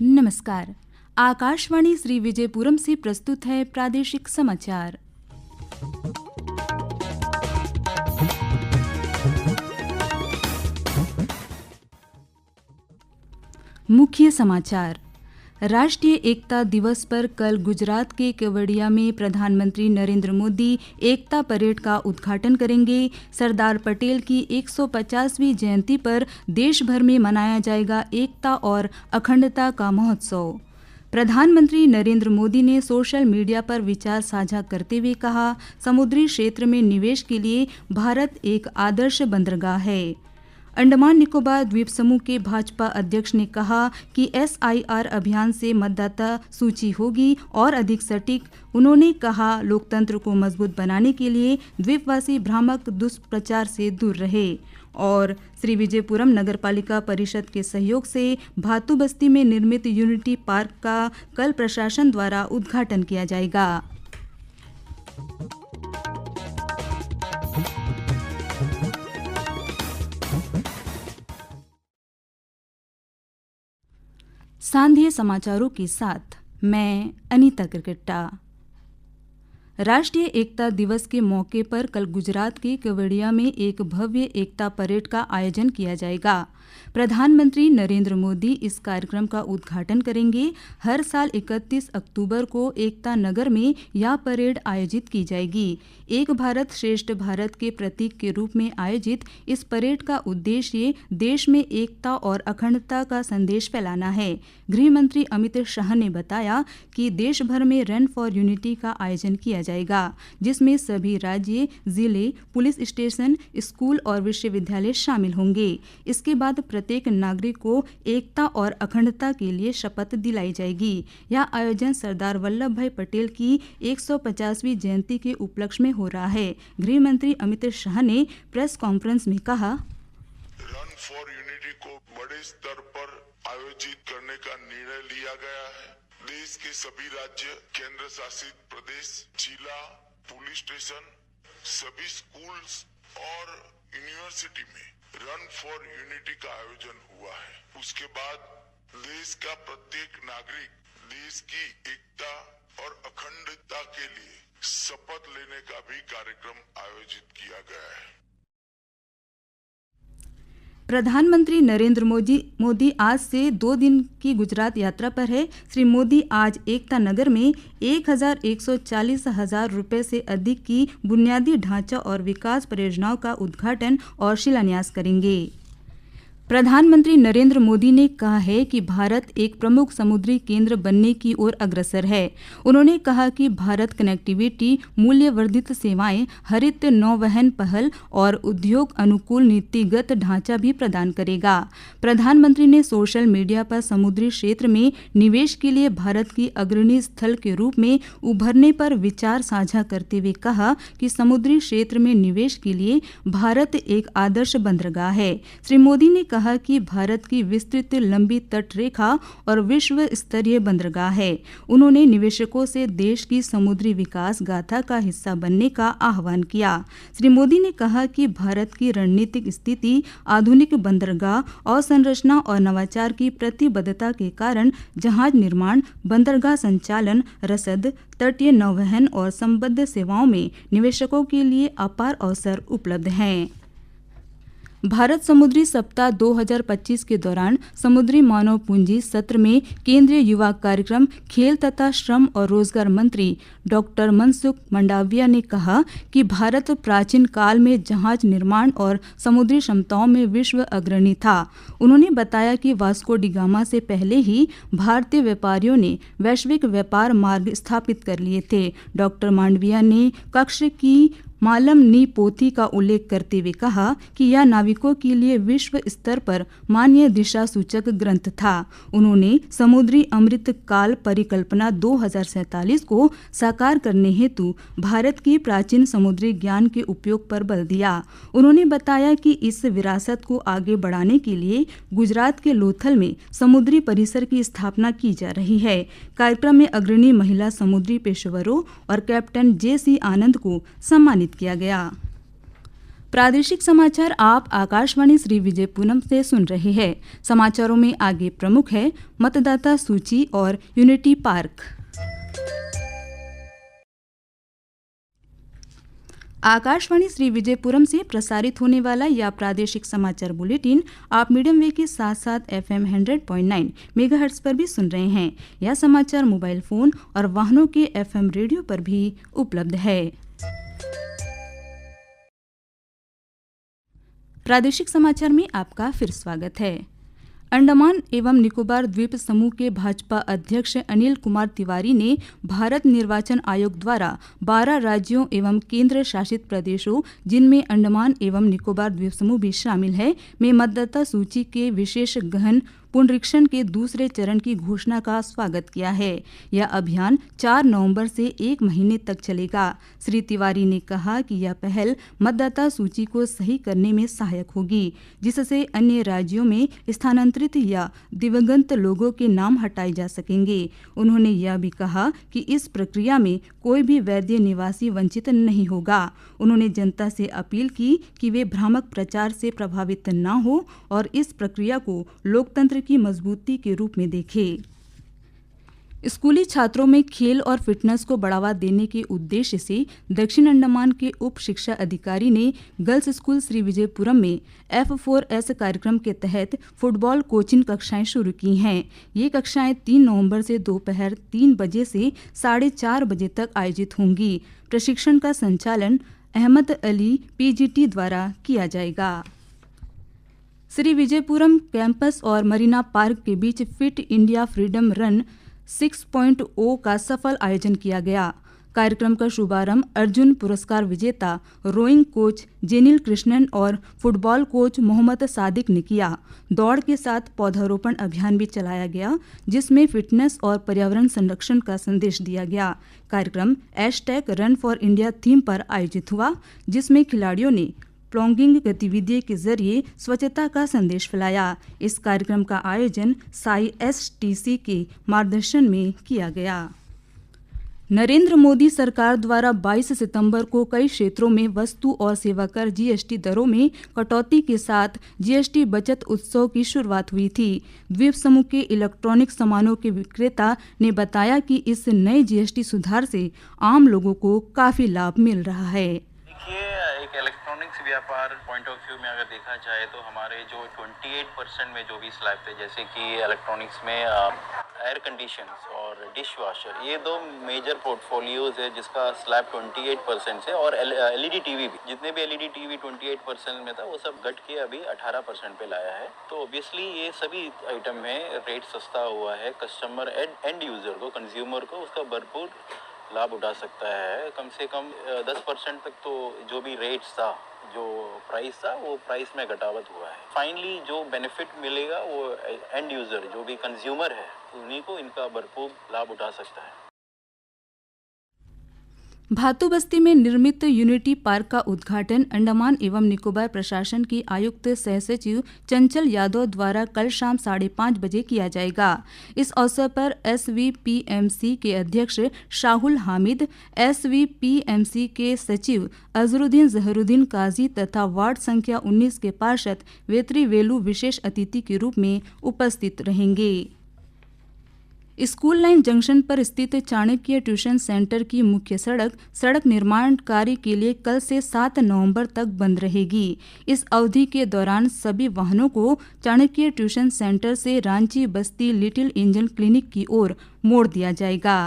नमस्कार। आकाशवाणी श्री विजयपुरम से प्रस्तुत है प्रादेशिक समाचार। मुख्य समाचार। राष्ट्रीय एकता दिवस पर कल गुजरात के केवड़िया में प्रधानमंत्री नरेंद्र मोदी एकता परेड का उद्घाटन करेंगे। सरदार पटेल की 150वीं जयंती पर देश भर में मनाया जाएगा एकता और अखंडता का महोत्सव। प्रधानमंत्री नरेंद्र मोदी ने सोशल मीडिया पर विचार साझा करते हुए कहा, समुद्री क्षेत्र में निवेश के लिए भारत एक आदर्श बंदरगाह है। अंडमान निकोबार द्वीप समूह के भाजपा अध्यक्ष ने कहा कि SIR अभियान से मतदाता सूची होगी और अधिक सटीक। उन्होंने कहा, लोकतंत्र को मजबूत बनाने के लिए द्वीपवासी भ्रामक दुष्प्रचार से दूर रहे। और श्री विजयपुरम नगरपालिका परिषद के सहयोग से भातु बस्ती में निर्मित यूनिटी पार्क का कल प्रशासन द्वारा उद्घाटन किया जाएगा। सांध्य समाचारों के साथ मैं अनीता किरकिट्टा। राष्ट्रीय एकता दिवस के मौके पर कल गुजरात के केवड़िया में एक भव्य एकता परेड का आयोजन किया जाएगा। प्रधानमंत्री नरेंद्र मोदी इस कार्यक्रम का उद्घाटन करेंगे। हर साल 31 अक्टूबर को एकता नगर में यह परेड आयोजित की जाएगी। एक भारत श्रेष्ठ भारत के प्रतीक के रूप में आयोजित इस परेड का उद्देश्य देश में एकता और अखंडता का संदेश फैलाना है। गृह मंत्री अमित शाह ने बताया कि देश भर में रन फॉर यूनिटी का आयोजन किया जाएगा, जिसमें सभी राज्य, जिले, पुलिस स्टेशन, स्कूल और विश्वविद्यालय शामिल होंगे। इसके बाद प्रत्येक नागरिक को एकता और अखंडता के लिए शपथ दिलाई जाएगी। यह आयोजन सरदार वल्लभ भाई पटेल की 150वीं जयंती के उपलक्ष्य में हो रहा है। गृह मंत्री अमित शाह ने प्रेस कॉन्फ्रेंस में कहा, रन फॉर यूनिटी को बड़े स्तर पर आयोजित करने का निर्णय लिया गया है। देश के सभी राज्य, केंद्र शासित प्रदेश, जिला, पुलिस स्टेशन, सभी स्कूल्स और यूनिवर्सिटी में रन फॉर यूनिटी का आयोजन हुआ है। उसके बाद देश का प्रत्येक नागरिक देश की एकता और अखंडता के लिए शपथ लेने का भी कार्यक्रम आयोजित किया गया है। प्रधानमंत्री नरेंद्र मोदी आज से 2 दिन की गुजरात यात्रा पर है। श्री मोदी आज एकता नगर में 1,140,000 रुपये से अधिक की बुनियादी ढांचा और विकास परियोजनाओं का उद्घाटन और शिलान्यास करेंगे। प्रधानमंत्री नरेंद्र मोदी ने कहा है कि भारत एक प्रमुख समुद्री केंद्र बनने की ओर अग्रसर है। उन्होंने कहा कि भारत कनेक्टिविटी, मूल्य वर्धित सेवाएं, हरित नौवहन पहल और उद्योग अनुकूल नीतिगत ढांचा भी प्रदान करेगा। प्रधानमंत्री ने सोशल मीडिया पर समुद्री क्षेत्र में निवेश के लिए भारत की अग्रणी स्थल के रूप में उभरने पर विचार साझा करते हुए कहा कि समुद्री क्षेत्र में निवेश के लिए भारत एक आदर्श बंदरगाह है। श्री मोदी ने कहा कि भारत की विस्तृत लंबी तट रेखा और विश्व स्तरीय बंदरगाह है। उन्होंने निवेशकों से देश की समुद्री विकास गाथा का हिस्सा बनने का आह्वान किया। श्री मोदी ने कहा कि भारत की रणनीतिक स्थिति, आधुनिक बंदरगाह, अवसंरचना और नवाचार की प्रतिबद्धता के कारण जहाज निर्माण, बंदरगाह संचालन, रसद, तटीय नौवहन और संबद्ध सेवाओं में निवेशकों के लिए अपार अवसर उपलब्ध हैं। भारत समुद्री सप्ताह 2025 के दौरान समुद्री मानव पूंजी सत्र में केंद्रीय युवा कार्यक्रम, खेल तथा श्रम और रोजगार मंत्री डॉक्टर मनसुख मंडाविया ने कहा कि भारत प्राचीन काल में जहाज निर्माण और समुद्री क्षमताओं में विश्व अग्रणी था। उन्होंने बताया कि वास्को डी गामा से पहले ही भारतीय व्यापारियों ने वैश्विक व्यापार मार्ग स्थापित कर लिए थे। डॉक्टर मांडविया ने कक्ष की मालम नी पोथी का उल्लेख करते हुए कहा कि यह नाविकों के लिए विश्व स्तर पर मान्य दिशा सूचक ग्रंथ था। उन्होंने समुद्री अमृत काल परिकल्पना 2047 को साकार करने हेतु भारत की प्राचीन समुद्री ज्ञान के उपयोग पर बल दिया। उन्होंने बताया कि इस विरासत को आगे बढ़ाने के लिए गुजरात के लोथल में समुद्री परिसर की स्थापना की जा रही है। कार्यक्रम में अग्रणी महिला समुद्री पेशेवरों और कैप्टन JC आनंद को सम्मानित किया गया। प्रादेशिक समाचार आप आकाशवाणी श्री विजयपुरम से सुन रहे हैं। समाचारों में आगे प्रमुख है मतदाता सूची और यूनिटी पार्क। आकाशवाणी श्री विजयपुरम से प्रसारित होने वाला यह प्रादेशिक समाचार बुलेटिन आप मीडियम वेव के साथ साथ FM 100.9 मेगाहर्ट्ज पर भी सुन रहे हैं। यह समाचार मोबाइल फोन और वाहनों के FM रेडियो पर भी उपलब्ध है। प्रादेशिक समाचार में आपका फिर स्वागत है। अंडमान एवं निकोबार द्वीप समूह के भाजपा अध्यक्ष अनिल कुमार तिवारी ने भारत निर्वाचन आयोग द्वारा 12 राज्यों एवं केंद्र शासित प्रदेशों, जिनमें अंडमान एवं निकोबार द्वीप समूह भी शामिल है, में मतदाता सूची के विशेष गहन पुनरीक्षण के दूसरे चरण की घोषणा का स्वागत किया है। यह अभियान 4 नवंबर से 1 महीने तक चलेगा। श्री तिवारी ने कहा कि यह पहल मतदाता सूची को सही करने में सहायक होगी, जिससे अन्य राज्यों में स्थानांतरित या दिवंगत लोगों के नाम हटाए जा सकेंगे। उन्होंने यह भी कहा कि इस प्रक्रिया में कोई भी वैध निवासी वंचित नहीं होगा। उन्होंने जनता से अपील की कि वे भ्रामक प्रचार से प्रभावित न हो और इस प्रक्रिया को लोकतंत्र की मजबूती के रूप में देखें। स्कूली छात्रों में खेल और फिटनेस को बढ़ावा देने के उद्देश्य से दक्षिण अंडमान के उप शिक्षा अधिकारी ने गर्ल्स स्कूल श्री विजयपुरम में F4S कार्यक्रम के तहत फुटबॉल कोचिंग कक्षाएं शुरू की हैं। ये कक्षाएं 3 नवंबर से दोपहर 3 बजे से 4:30 बजे तक आयोजित होंगी। प्रशिक्षण का संचालन अहमद अली PGT द्वारा किया जाएगा। श्री विजयपुरम कैंपस और मरीना पार्क के बीच फिट इंडिया फ्रीडम रन 6.0 का सफल आयोजन किया गया। कार्यक्रम का शुभारंभ अर्जुन पुरस्कार विजेता रोइंग कोच जेनिल कृष्णन और फुटबॉल कोच मोहम्मद सादिक ने किया। दौड़ के साथ पौधारोपण अभियान भी चलाया गया, जिसमें फिटनेस और पर्यावरण संरक्षण का संदेश दिया गया। कार्यक्रम #रन फॉर इंडिया थीम पर आयोजित हुआ, जिसमें खिलाड़ियों ने प्लॉगिंग गतिविधि के जरिए स्वच्छता का संदेश फैलाया। इस कार्यक्रम का आयोजन साई STC के मार्गदर्शन में किया गया। नरेंद्र मोदी सरकार द्वारा 22 सितंबर को कई क्षेत्रों में वस्तु और सेवा कर GST दरों में कटौती के साथ GST बचत उत्सव की शुरुआत हुई थी। द्वीप समूह के इलेक्ट्रॉनिक सामानों के विक्रेता ने बताया कि इस नए GST सुधार से आम लोगों को काफी लाभ मिल रहा है। एक इलेक्ट्रॉनिक्स व्यापार पॉइंट ऑफ व्यू में अगर देखा जाए तो हमारे जो 28% में जो भी स्लैब थे, जैसे कि इलेक्ट्रॉनिक्स में एयर कंडीशंस और डिश वॉशर, ये 2 मेजर पोर्टफोलियोज है जिसका स्लैब 28% से, और LED टीवी भी, जितने भी LED टीवी 28% में था वो सब घट के अभी 18% पे लाया है। तो ऑब्वियसली ये सभी आइटम में रेट सस्ता हुआ है। कस्टमर एंड यूजर को, कंज्यूमर को उसका भरपूर लाभ उठा सकता है। कम से कम 10% तक तो जो भी रेट्स था, जो प्राइस था, वो प्राइस में घटावत हुआ है। फाइनली जो बेनिफिट मिलेगा वो एंड यूजर, जो भी कंज्यूमर है, उन्हीं को इनका भरपूर लाभ उठा सकता है। भातु बस्ती में निर्मित यूनिटी पार्क का उद्घाटन अंडमान एवं निकोबार प्रशासन के आयुक्त सह सचिव चंचल यादव द्वारा कल शाम 5:30 बजे किया जाएगा। इस अवसर पर SVPMC के अध्यक्ष शाहुल हामिद, SVPMC के सचिव अजरुद्दीन जहरुद्दीन काजी तथा वार्ड संख्या 19 के पार्षद वेत्री वेलू विशेष अतिथि के रूप में उपस्थित रहेंगे। स्कूल लाइन जंक्शन पर स्थित चाणक्य ट्यूशन सेंटर की मुख्य सड़क निर्माण कार्य के लिए कल से 7 नवंबर तक बंद रहेगी। इस अवधि के दौरान सभी वाहनों को चाणक्य ट्यूशन सेंटर से रांची बस्ती लिटिल इंजन क्लिनिक की ओर मोड़ दिया जाएगा।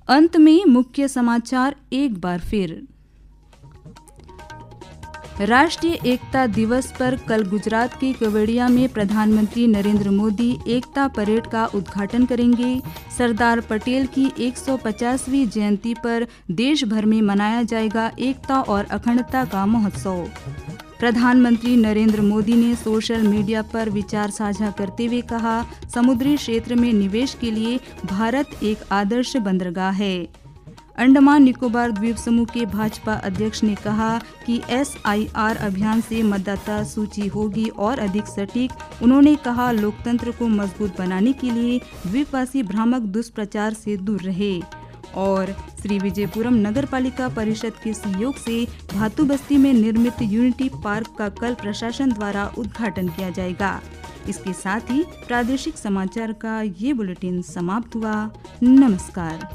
अंत में मुख्य समाचार एक बार फिर। राष्ट्रीय एकता दिवस पर कल गुजरात के केवड़िया में प्रधानमंत्री नरेंद्र मोदी एकता परेड का उद्घाटन करेंगे। सरदार पटेल की 150वीं जयंती पर देश भर में मनाया जाएगा एकता और अखंडता का महोत्सव। प्रधानमंत्री नरेंद्र मोदी ने सोशल मीडिया पर विचार साझा करते हुए कहा, समुद्री क्षेत्र में निवेश के लिए भारत एक आदर्श बंदरगाह है। अंडमान निकोबार द्वीप समूह के भाजपा अध्यक्ष ने कहा कि SIR अभियान से मतदाता सूची होगी और अधिक सटीक। उन्होंने कहा, लोकतंत्र को मजबूत बनाने के लिए द्वीपवासी भ्रामक दुष्प्रचार से दूर रहे। और श्री विजयपुरम नगर पालिका परिषद के सहयोग से भातु बस्ती में निर्मित यूनिटी पार्क का कल प्रशासन द्वारा उद्घाटन किया जाएगा। इसके साथ ही प्रादेशिक समाचार का ये बुलेटिन समाप्त हुआ। नमस्कार।